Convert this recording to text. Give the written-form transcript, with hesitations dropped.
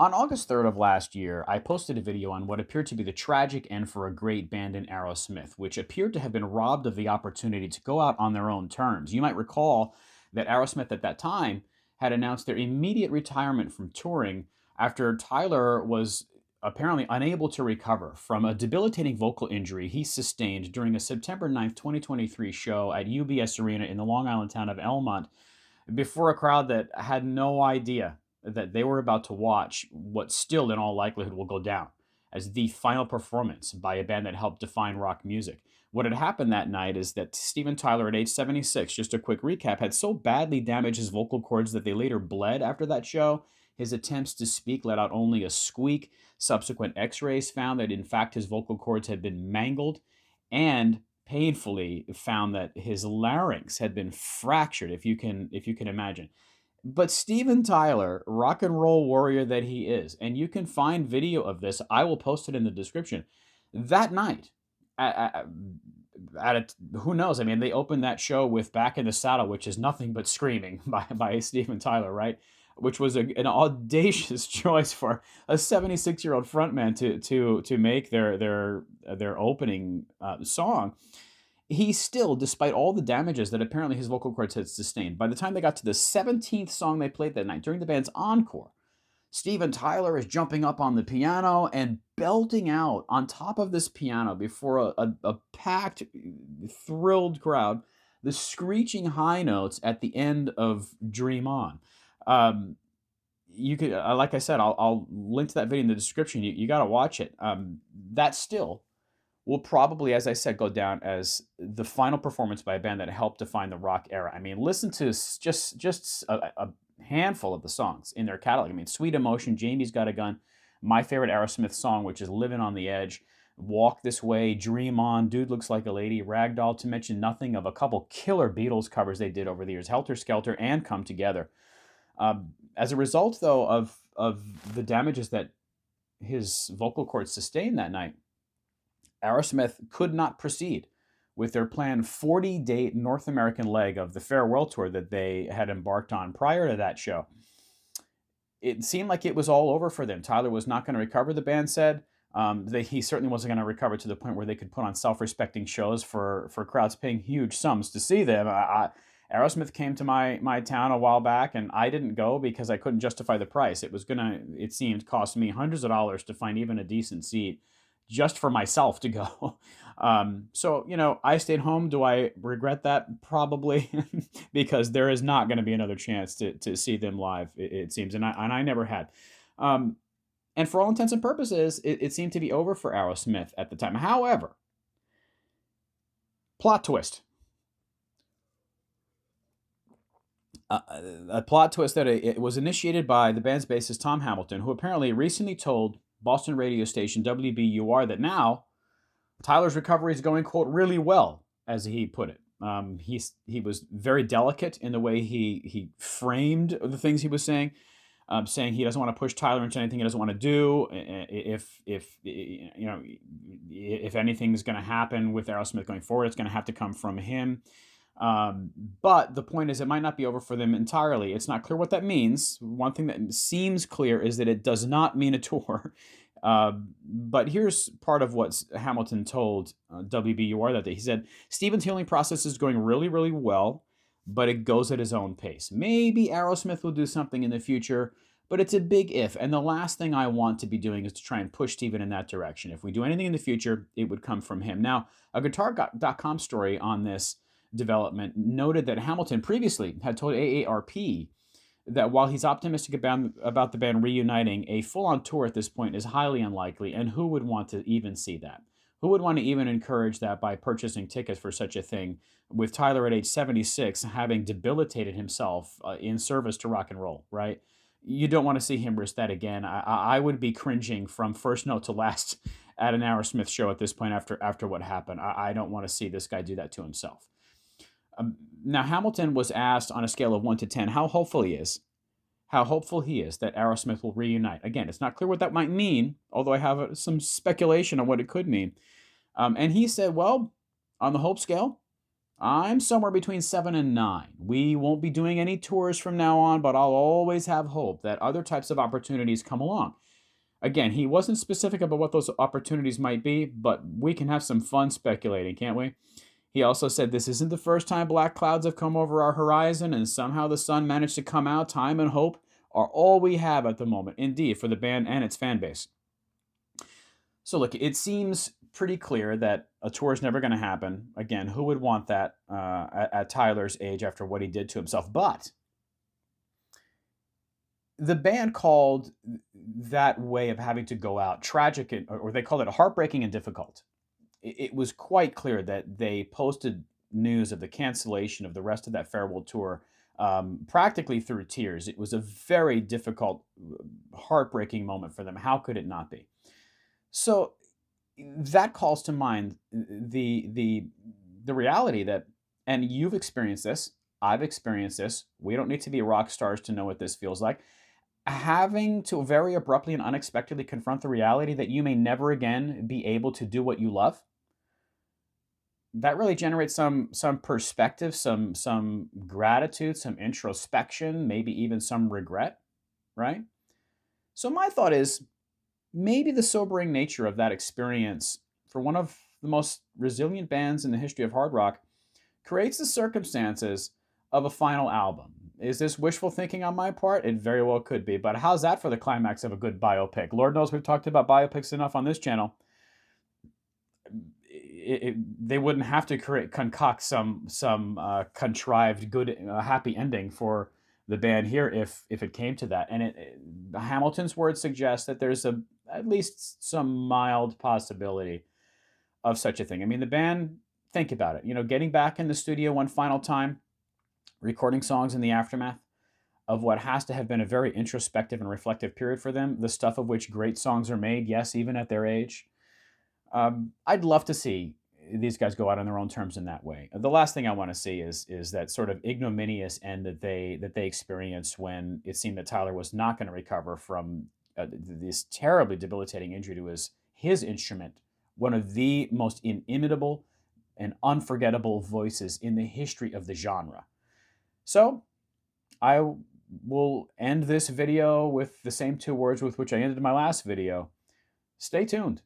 On August 3rd of last year, I posted a video on what appeared to be the tragic end for a great band in Aerosmith, which appeared to have been robbed of the opportunity to go out on their own terms. You might recall that Aerosmith at that time had announced their immediate retirement from touring after Tyler was apparently unable to recover from a debilitating vocal injury he sustained during a September 9th, 2023 show at UBS Arena in the Long Island town of Elmont before a crowd that had no idea that they were about to watch what still, in all likelihood, will go down as the final performance by a band that helped define rock music. What had happened that night is that Steven Tyler, at age 76, just a quick recap, had so badly damaged his vocal cords that they later bled after that show. His attempts to speak let out only a squeak. Subsequent x rays found that, in fact, his vocal cords had been mangled and painfully found that his larynx had been fractured, if you can imagine. But Steven Tyler, rock and roll warrior that he is, and you can find video of this. I will post it in the description. That night, at, at, who knows? I mean, they opened that show with "Back in the Saddle," which is nothing but screaming by Steven Tyler, right? Which was an audacious choice for a 76-year-old frontman to make their opening song. He still, despite all the damages that apparently his vocal cords had sustained, by the time they got to the 17th song they played that night during the band's encore, Steven Tyler is jumping up on the piano and belting out on top of this piano before a packed, thrilled crowd the screeching high notes at the end of Dream On. Um, you could, like I said, I'll link to that video in the description. You got to watch it. That still will probably, as I said, go down as the final performance by a band that helped define the rock era. I mean, listen to just a handful of the songs in their catalog. I mean, Sweet Emotion, Jamie's Got a Gun, my favorite Aerosmith song, which is Living on the Edge, Walk This Way, Dream On, Dude Looks Like a Lady, Ragdoll, to mention nothing of a couple killer Beatles covers they did over the years, Helter Skelter and Come Together. As a result, though, of the damages that his vocal cords sustained that night, Aerosmith could not proceed with their planned 40-date North American leg of the farewell tour that they had embarked on prior to that show. It seemed like it was all over for them. Tyler was not going to recover, the band said. He certainly wasn't going to recover to the point where they could put on self-respecting shows for crowds paying huge sums to see them. Aerosmith came to my town a while back, and I didn't go because I couldn't justify the price. It was gonna, it seemed, cost me hundreds of dollars to find even a decent seat just for myself to go. So, I stayed home. Do I regret that? Probably, because there is not going to be another chance to see them live, it seems. And I never had. And for all intents and purposes, it seemed to be over for Aerosmith at the time. However, plot twist. A plot twist that it was initiated by the band's bassist Tom Hamilton, who apparently recently told Boston radio station WBUR that now Tyler's recovery is going, quote, really well, as he put it. He was very delicate in the way he framed the things he was saying, saying he doesn't want to push Tyler into anything he doesn't want to do. If anything is going to happen with Aerosmith going forward, it's going to have to come from him. But the point is, it might not be over for them entirely. It's not clear what that means. One thing that seems clear is that it does not mean a tour. But here's part of what Hamilton told WBUR that day. He said, Steven's healing process is going really, really well, but it goes at his own pace. Maybe Aerosmith will do something in the future, but it's a big if. And the last thing I want to be doing is to try and push Steven in that direction. If we do anything in the future, it would come from him. Now, a Guitar.com story on this development noted that Hamilton previously had told AARP that while he's optimistic about the band reuniting, a full-on tour at this point is highly unlikely, and who would want to even see that? Who would want to even encourage that by purchasing tickets for such a thing, with Tyler at age 76 having debilitated himself in service to rock and roll, right? You don't want to see him risk that again. I would be cringing from first note to last at an Aerosmith show at this point after what happened. I don't want to see this guy do that to himself. Now, Hamilton was asked on a scale of 1 to 10 how hopeful he is that Aerosmith will reunite. Again, it's not clear what that might mean, although I have some speculation on what it could mean. And he said, well, on the hope scale, I'm somewhere between 7 and 9. We won't be doing any tours from now on, but I'll always have hope that other types of opportunities come along. Again, he wasn't specific about what those opportunities might be, but we can have some fun speculating, can't we? He also said this isn't the first time black clouds have come over our horizon, and somehow the sun managed to come out. Time and hope are all we have at the moment, indeed, for the band and its fan base. So, look, it seems pretty clear that a tour is never going to happen. Again, who would want that at Tyler's age after what he did to himself? But the band called that way of having to go out tragic, or they called it heartbreaking and difficult. It was quite clear that they posted news of the cancellation of the rest of that farewell tour practically through tears. It was a very difficult, heartbreaking moment for them. How could it not be? So that calls to mind the reality that, and you've experienced this, I've experienced this. We don't need to be rock stars to know what this feels like. Having to very abruptly and unexpectedly confront the reality that you may never again be able to do what you love. That really generates some perspective, some gratitude, some introspection, maybe even some regret, right? So my thought is maybe the sobering nature of that experience for one of the most resilient bands in the history of hard rock creates the circumstances of a final album. Is this wishful thinking on my part? It very well could be, but how's that for the climax of a good biopic? Lord knows we've talked about biopics enough on this channel. They wouldn't have to concoct some contrived good happy ending for the band here if it came to that. And Hamilton's words suggest that there's at least some mild possibility of such a thing. I mean, the band, think about it. Getting back in the studio one final time, recording songs in the aftermath of what has to have been a very introspective and reflective period for them, the stuff of which great songs are made, yes, even at their age. I'd love to see these guys go out on their own terms in that way. The last thing I want to see is that sort of ignominious end that they experienced when it seemed that Tyler was not going to recover from this terribly debilitating injury to his instrument, one of the most inimitable and unforgettable voices in the history of the genre. So I will end this video with the same two words with which I ended my last video. Stay tuned.